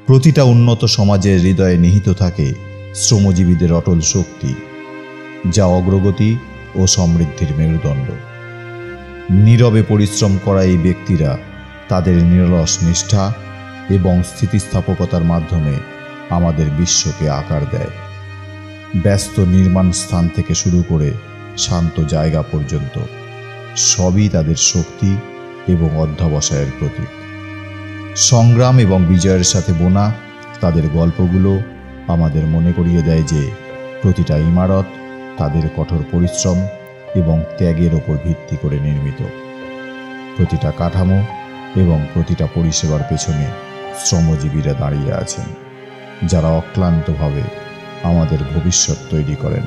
প্রতিটা উন্নত সমাজের হৃদয়ে নিহিত থাকে শ্রমজীবীদের অটল শক্তি, যা অগ্রগতি ও সমৃদ্ধির মেরুদণ্ড। নীরবে পরিশ্রম করা এই ব্যক্তিরা তাদের নিরলস নিষ্ঠা এবং স্থিতিস্থাপকতার মাধ্যমে আমাদের বিশ্বকে আকার দেয়। ব্যস্ত নির্মাণ স্থান থেকে শুরু করে শান্ত জায়গা পর্যন্ত সবই তাদের শক্তি এবং অধ্যবসায়ের প্রতীক। সংগ্রাম এবং বিজয়ের সাথে বোনা তাদের গল্পগুলো আমাদের মনে করিয়ে দেয় যে প্রতিটা ইমারত তাদের কঠোর পরিশ্রম এবং ত্যাগের ওপর ভিত্তি করে নির্মিত। প্রতিটা কাঠামো এবং প্রতিটা পরিষেবার পেছনে শ্রমজীবীরা দাঁড়িয়ে আছেন, যারা অক্লান্তভাবে আমাদের ভবিষ্যৎ তৈরি করেন।